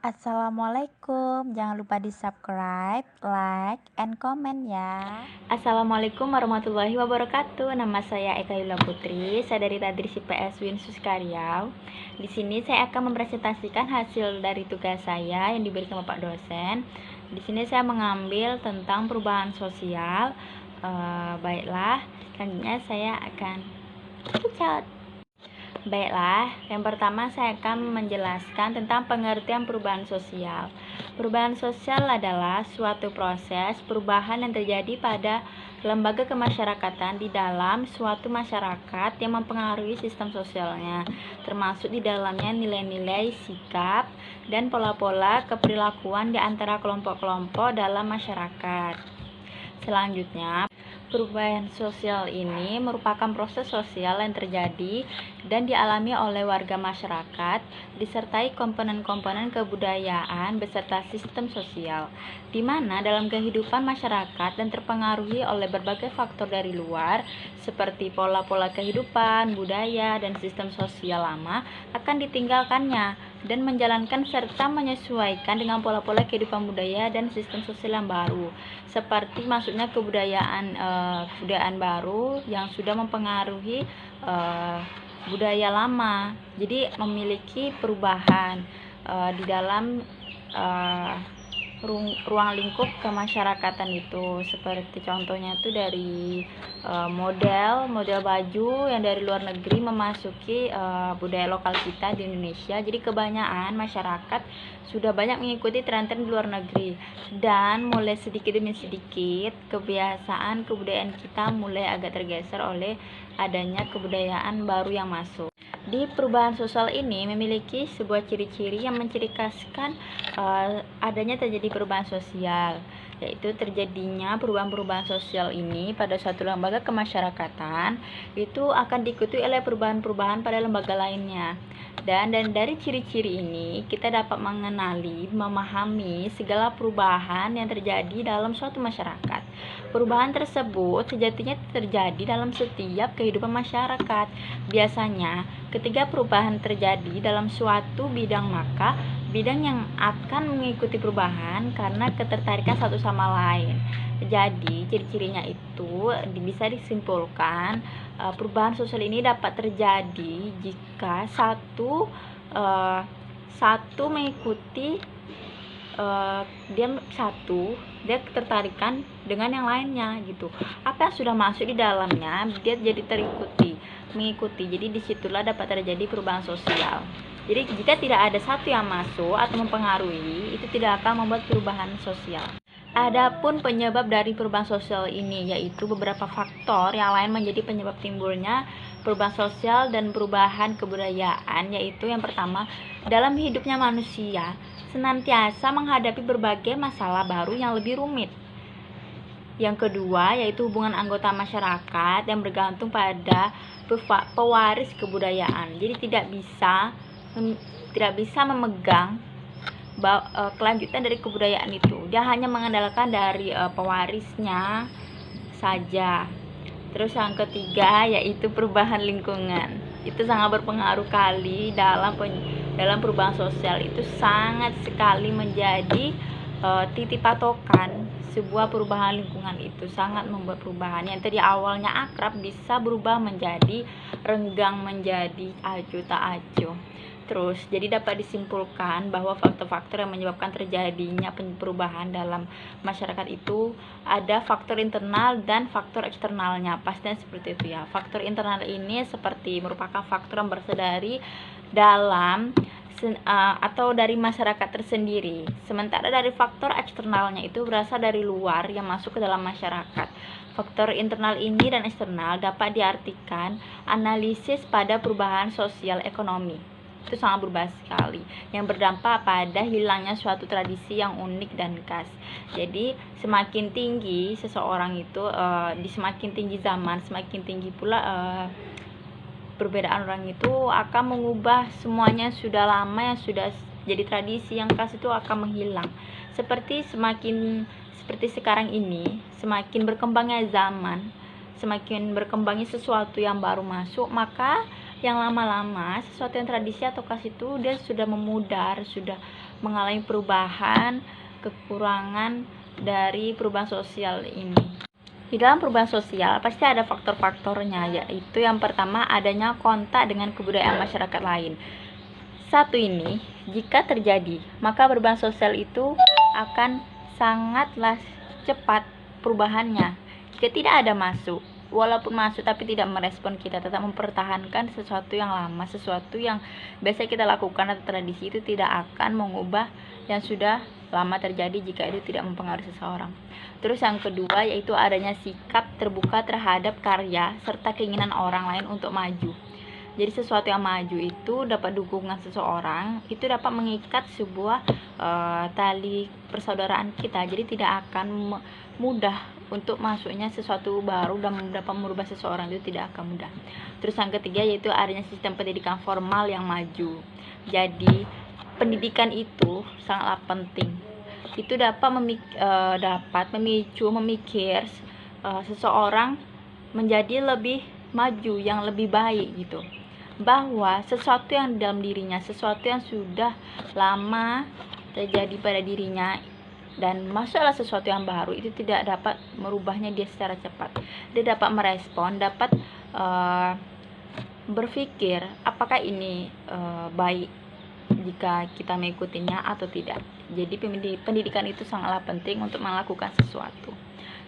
Assalamualaikum, jangan lupa di-subscribe, like, and comment ya. Assalamualaikum warahmatullahi wabarakatuh. Nama saya Eka Yula Putri. Saya dari Tadris IPS Winsus Karyau. Di sini saya akan mempresentasikan hasil dari tugas saya yang diberikan Bapak dosen. Di sini saya mengambil tentang perubahan sosial. Baiklah, selanjutnya saya akan pencet. Baiklah, yang pertama saya akan menjelaskan tentang pengertian perubahan sosial. Perubahan sosial adalah suatu proses perubahan yang terjadi pada lembaga kemasyarakatan di dalam suatu masyarakat yang mempengaruhi sistem sosialnya, termasuk di dalamnya nilai-nilai, sikap, dan pola-pola keperilakuan di antara kelompok-kelompok dalam masyarakat. Selanjutnya, perubahan sosial ini merupakan proses sosial yang terjadi dan dialami oleh warga masyarakat, disertai komponen-komponen kebudayaan beserta sistem sosial, di mana dalam kehidupan masyarakat dan terpengaruhi oleh berbagai faktor dari luar, seperti pola-pola kehidupan, budaya, dan sistem sosial lama akan ditinggalkannya dan menjalankan serta menyesuaikan dengan pola-pola kehidupan budaya dan sistem sosial yang baru, seperti maksudnya kebudayaan baru yang sudah mempengaruhi budaya lama, jadi memiliki perubahan di dalam ruang lingkup kemasyarakatan itu, seperti contohnya itu dari model baju yang dari luar negeri memasuki budaya lokal kita di Indonesia. Jadi kebanyakan masyarakat sudah banyak mengikuti tren-tren di luar negeri, dan mulai sedikit demi sedikit kebiasaan kebudayaan kita mulai agak tergeser oleh adanya kebudayaan baru yang masuk. Di perubahan sosial ini memiliki sebuah ciri-ciri yang mencirikhaskan adanya terjadi perubahan sosial, yaitu terjadinya perubahan-perubahan sosial ini pada suatu lembaga kemasyarakatan itu akan diikuti oleh perubahan-perubahan pada lembaga lainnya. Dan dari ciri-ciri ini kita dapat mengenali, memahami segala perubahan yang terjadi dalam suatu masyarakat. Perubahan tersebut sejatinya terjadi dalam setiap kehidupan masyarakat. Biasanya, ketika perubahan terjadi dalam suatu bidang, maka bidang yang akan mengikuti perubahan karena ketertarikan satu sama lain. Jadi, ciri-cirinya itu bisa disimpulkan perubahan sosial ini dapat terjadi jika satu mengikuti dia ketertarikan dengan yang lainnya gitu. Apa yang sudah masuk di dalamnya dia jadi mengikuti. Jadi disitulah dapat terjadi perubahan sosial. Jadi jika tidak ada satu yang masuk atau mempengaruhi, itu tidak akan membuat perubahan sosial. Adapun penyebab dari perubahan sosial ini yaitu beberapa faktor yang lain menjadi penyebab timbulnya perubahan sosial dan perubahan kebudayaan, yaitu yang pertama, dalam hidupnya manusia senantiasa menghadapi berbagai masalah baru yang lebih rumit. Yang kedua, yaitu hubungan anggota masyarakat yang bergantung pada pewaris kebudayaan. Jadi tidak bisa memegang kelanjutan dari kebudayaan itu. Dia hanya mengandalkan dari pewarisnya saja. Terus yang ketiga yaitu perubahan lingkungan. Itu sangat berpengaruh kali dalam perubahan sosial, itu sangat sekali menjadi titik patokan sebuah perubahan lingkungan. Itu sangat membuat perubahan yang tadi awalnya akrab bisa berubah menjadi renggang, menjadi acuh tak acuh. Terus, jadi dapat disimpulkan bahwa faktor-faktor yang menyebabkan terjadinya perubahan dalam masyarakat itu ada faktor internal dan faktor eksternalnya. Pastinya seperti itu ya. Faktor internal ini seperti merupakan faktor yang berasal dari dalam atau dari masyarakat tersendiri. Sementara dari faktor eksternalnya itu berasal dari luar yang masuk ke dalam masyarakat. Faktor internal ini dan eksternal dapat diartikan analisis pada perubahan sosial ekonomi. Itu sangat berubah sekali, yang berdampak pada hilangnya suatu tradisi yang unik dan khas. Jadi semakin tinggi seseorang itu di semakin tinggi zaman, semakin tinggi pula perbedaan orang itu akan mengubah semuanya sudah lama yang sudah jadi tradisi yang khas itu akan menghilang. Seperti sekarang ini, semakin berkembangnya zaman, semakin berkembangnya sesuatu yang baru masuk, maka yang lama-lama sesuatu yang tradisi atau khas itu dia sudah memudar, sudah mengalami perubahan, kekurangan dari perubahan sosial ini. Di dalam perubahan sosial pasti ada faktor-faktornya, yaitu yang pertama adanya kontak dengan kebudayaan masyarakat lain. Satu ini, jika terjadi, maka perubahan sosial itu akan sangatlah cepat perubahannya. Jika tidak ada masuk, walaupun masuk tapi tidak merespon kita, tetap mempertahankan sesuatu yang lama, sesuatu yang biasa kita lakukan atau tradisi itu tidak akan mengubah yang sudah lama terjadi jika itu tidak mempengaruhi seseorang. Terus yang kedua yaitu adanya sikap terbuka terhadap karya serta keinginan orang lain untuk maju. Jadi sesuatu yang maju itu dapat dukungan seseorang, itu dapat mengikat sebuah tali persaudaraan kita. Jadi tidak akan mudah untuk masuknya sesuatu baru dan dapat merubah seseorang, itu tidak akan mudah. Terus yang ketiga yaitu adanya sistem pendidikan formal yang maju. Jadi pendidikan itu sangatlah penting. Itu dapat memicu memikir seseorang menjadi lebih maju, yang lebih baik gitu, bahwa sesuatu yang dalam dirinya, sesuatu yang sudah lama terjadi pada dirinya dan masuklah sesuatu yang baru, itu tidak dapat merubahnya dia secara cepat. Dia dapat merespon, dapat berpikir apakah ini baik jika kita mengikutinya atau tidak. Jadi pendidikan itu sangatlah penting untuk melakukan sesuatu.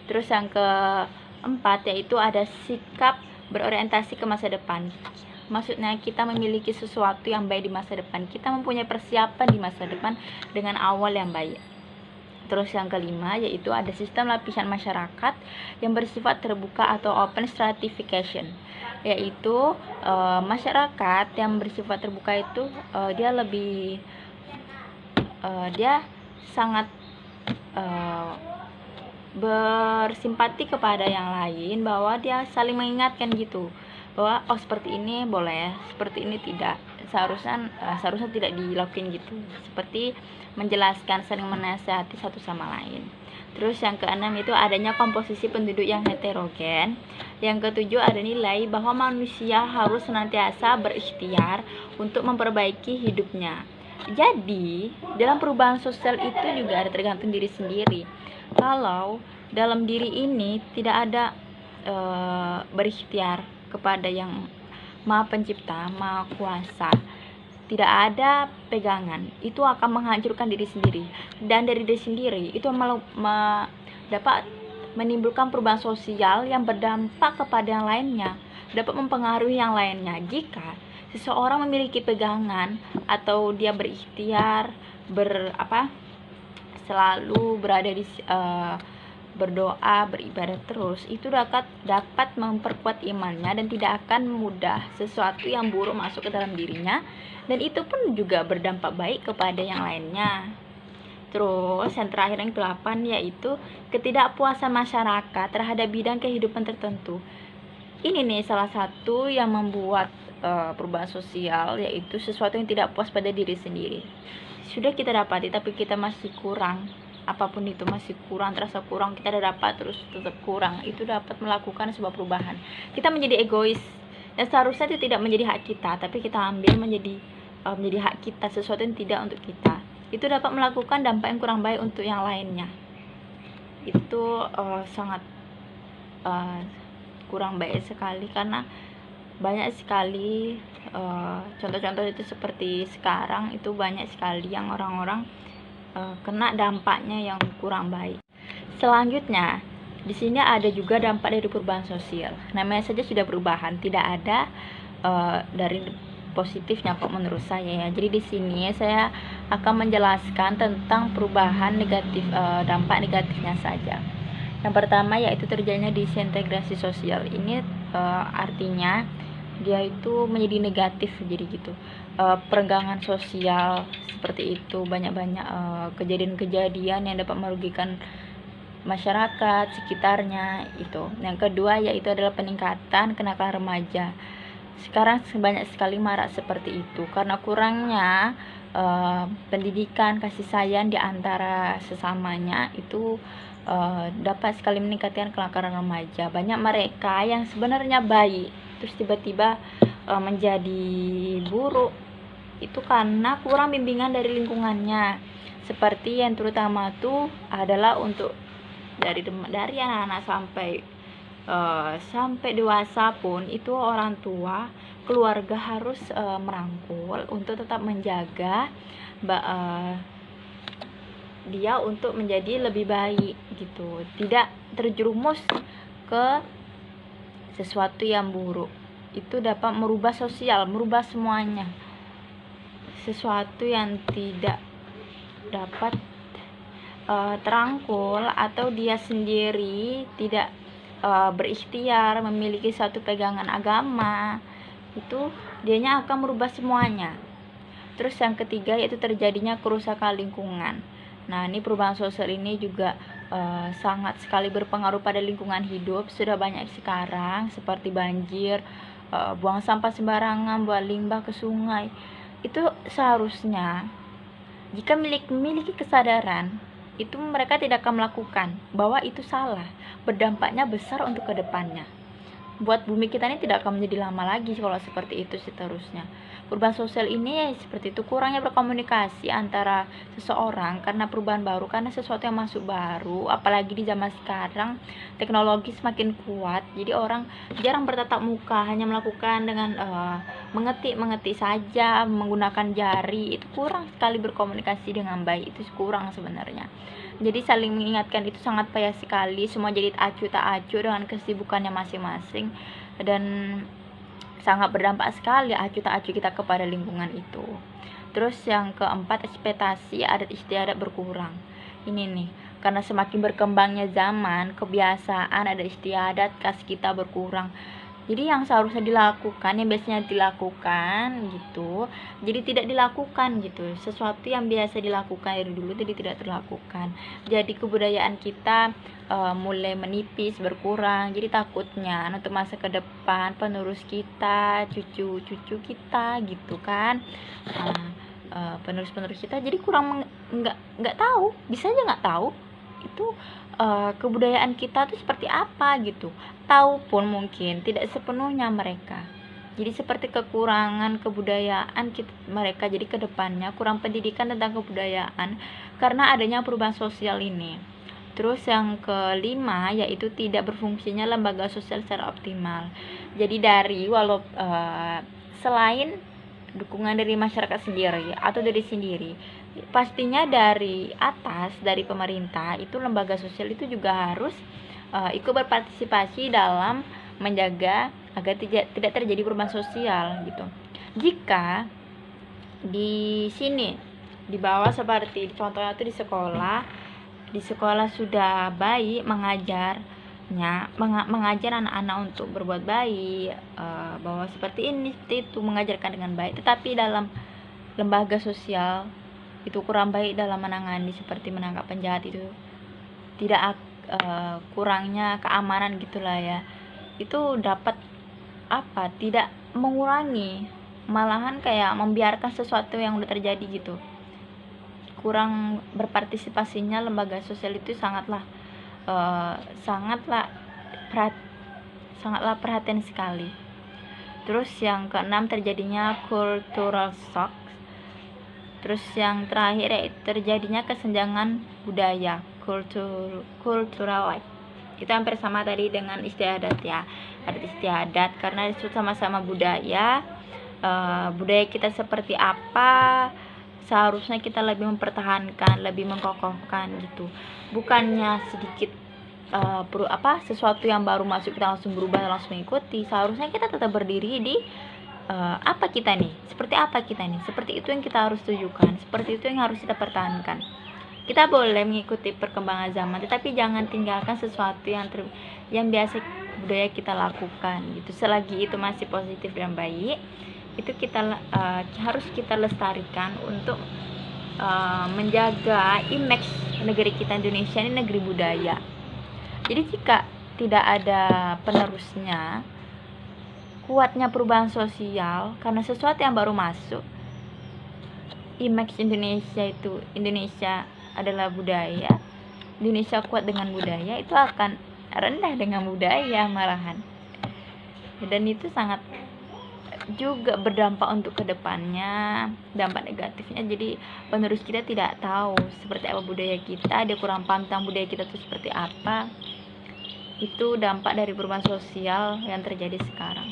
Terus yang keempat yaitu ada sikap berorientasi ke masa depan. Maksudnya kita memiliki sesuatu yang baik di masa depan, kita mempunyai persiapan di masa depan dengan awal yang baik. Terus yang kelima yaitu ada sistem lapisan masyarakat yang bersifat terbuka atau open stratification, yaitu masyarakat yang bersifat terbuka itu dia sangat bersimpati kepada yang lain, bahwa dia saling mengingatkan gitu, bahwa oh seperti ini boleh, seperti ini tidak, seharusnya tidak dilakukan gitu, seperti menjelaskan, saling menasihati satu sama lain. Terus yang keenam itu adanya komposisi penduduk yang heterogen. Yang ketujuh ada nilai bahwa manusia harus senantiasa berikhtiar untuk memperbaiki hidupnya. Jadi dalam perubahan sosial itu juga ada tergantung diri sendiri. Kalau dalam diri ini tidak ada berikhtiar kepada yang Maha Pencipta, Maha Kuasa, tidak ada pegangan, itu akan menghancurkan diri sendiri, dan dari diri sendiri itu dapat menimbulkan perubahan sosial yang berdampak kepada yang lainnya, dapat mempengaruhi yang lainnya. Jika seseorang memiliki pegangan atau dia berikhtiar selalu berada di berdoa, beribadah terus, itu dapat memperkuat imannya dan tidak akan mudah sesuatu yang buruk masuk ke dalam dirinya, dan itu pun juga berdampak baik kepada yang lainnya. Terus yang terakhir yang ke-8 yaitu ketidakpuasan masyarakat terhadap bidang kehidupan tertentu. Ini nih salah satu yang membuat perubahan sosial, yaitu sesuatu yang tidak puas pada diri sendiri. Sudah kita dapati tapi kita masih kurang, apapun itu masih kurang, terasa kurang, kita udah dapat terus tetap kurang, itu dapat melakukan sebuah perubahan. Kita menjadi egois, dan seharusnya itu tidak menjadi hak kita, tapi kita ambil menjadi hak kita, sesuatu yang tidak untuk kita. Itu dapat melakukan dampak yang kurang baik untuk yang lainnya. Itu sangat kurang baik sekali, karena banyak sekali contoh-contoh itu seperti sekarang itu banyak sekali yang orang-orang kena dampaknya yang kurang baik. Selanjutnya, di sini ada juga dampak dari perubahan sosial. Namanya saja sudah perubahan, tidak ada dari positifnya kok menurut saya ya. Jadi di sini saya akan menjelaskan tentang perubahan negatif, dampak negatifnya saja. Yang pertama yaitu terjadinya disintegrasi sosial. Ini artinya dia itu menjadi negatif, jadi gitu. Perenggangan sosial seperti itu, banyak-banyak kejadian-kejadian yang dapat merugikan masyarakat sekitarnya itu. Yang kedua yaitu adalah peningkatan kenakalan remaja. Sekarang banyak sekali marak seperti itu karena kurangnya pendidikan, kasih sayang di antara sesamanya, itu dapat sekali meningkatkan kenakalan remaja. Banyak mereka yang sebenarnya baik, terus tiba-tiba menjadi buruk itu karena kurang bimbingan dari lingkungannya. Seperti yang terutama tuh adalah untuk dari anak-anak sampai dewasa pun itu orang tua, keluarga harus merangkul untuk tetap menjaga dia untuk menjadi lebih baik gitu, tidak terjerumus ke sesuatu yang buruk. Itu dapat merubah sosial, merubah semuanya. Sesuatu yang tidak dapat terangkul atau dia sendiri tidak berikhtiar memiliki satu pegangan agama, itu dianya akan merubah semuanya. Terus yang ketiga yaitu terjadinya kerusakan lingkungan. Nah, ini perubahan sosial ini juga sangat sekali berpengaruh pada lingkungan hidup. Sudah banyak sekarang seperti banjir, buang sampah sembarangan, buang limbah ke sungai. Itu seharusnya jika memiliki kesadaran, itu mereka tidak akan melakukan, bahwa itu salah, berdampaknya besar untuk kedepannya. Buat bumi kita ini tidak akan menjadi lama lagi kalau seperti itu seterusnya. Perubahan sosial ini seperti itu, kurangnya berkomunikasi antara seseorang karena perubahan baru, karena sesuatu yang masuk baru, apalagi di zaman sekarang teknologi semakin kuat, jadi orang jarang bertatap muka, hanya melakukan dengan mengetik saja menggunakan jari. Itu kurang sekali berkomunikasi dengan baik, itu kurang sebenarnya. Jadi saling mengingatkan itu sangat payah sekali, semua jadi acuh tak acuh dengan kesibukannya masing-masing, dan sangat berdampak sekali acuh tak acuh kita kepada lingkungan itu. Terus yang keempat, ekspektasi adat istiadat berkurang. Ini nih, karena semakin berkembangnya zaman, kebiasaan adat istiadat khas kita berkurang. Jadi yang seharusnya dilakukan, yang biasanya dilakukan gitu, jadi tidak dilakukan gitu. Sesuatu yang biasa dilakukan dari dulu jadi tidak terlakukan. Jadi kebudayaan kita mulai menipis, berkurang. Jadi takutnya untuk masa ke depan penerus kita, cucu-cucu kita gitu kan, penerus-penerus kita jadi kurang nggak tahu, bisa aja nggak tahu itu kebudayaan kita tuh seperti apa gitu. Tahu pun mungkin tidak sepenuhnya mereka. Jadi seperti kekurangan kebudayaan mereka, jadi kedepannya kurang pendidikan tentang kebudayaan karena adanya perubahan sosial ini. Terus yang kelima yaitu tidak berfungsinya lembaga sosial secara optimal. Jadi selain dukungan dari masyarakat sendiri atau dari sendiri, pastinya dari atas, dari pemerintah, itu lembaga sosial itu juga harus ikut berpartisipasi dalam menjaga agar tidak terjadi perubahan sosial gitu. Jika di sini di bawah seperti contohnya itu di sekolah sudah baik mengajar anak-anak untuk berbuat baik, bahwa seperti ini seperti itu, mengajarkan dengan baik, tetapi dalam lembaga sosial itu kurang baik dalam menangani seperti menangkap penjahat, itu tidak kurangnya keamanan gitulah ya, itu dapat tidak mengurangi, malahan kayak membiarkan sesuatu yang udah terjadi gitu. Kurang berpartisipasinya lembaga sosial itu sangatlah perhatian sekali. Terus yang keenam terjadinya cultural shock. Terus yang terakhir terjadinya kesenjangan budaya, cultural life. Itu hampir sama tadi dengan istiadat ya, adat istiadat, karena itu sama-sama budaya. Budaya kita seperti apa, seharusnya kita lebih mempertahankan, lebih mengkokohkan gitu. Bukannya sedikit sesuatu yang baru masuk kita langsung berubah, langsung mengikuti. Seharusnya kita tetap berdiri di seperti apa kita nih, seperti itu yang kita harus tunjukkan, seperti itu yang harus kita pertahankan. Kita boleh mengikuti perkembangan zaman, tetapi jangan tinggalkan sesuatu yang biasa budaya kita lakukan gitu. Selagi itu masih positif dan baik, itu harus kita lestarikan untuk menjaga image negeri kita Indonesia ini negeri budaya. Jadi jika tidak ada penerusnya, kuatnya perubahan sosial karena sesuatu yang baru masuk, image Indonesia adalah budaya, Indonesia kuat dengan budaya, itu akan rendah dengan budaya malahan. Dan itu sangat juga berdampak untuk kedepannya, dampak negatifnya. Jadi penerus kita tidak tahu seperti apa budaya kita, dia kurang paham tentang budaya kita itu seperti apa. Itu dampak dari perubahan sosial yang terjadi sekarang.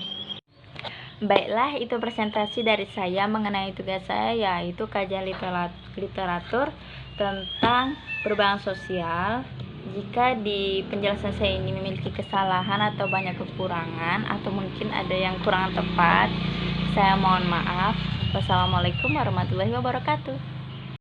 Baiklah, itu presentasi dari saya mengenai tugas saya, yaitu kajian literatur tentang perubahan sosial. Jika di penjelasan saya ini memiliki kesalahan atau banyak kekurangan, atau mungkin ada yang kurang tepat, saya mohon maaf. Wassalamualaikum warahmatullahi wabarakatuh.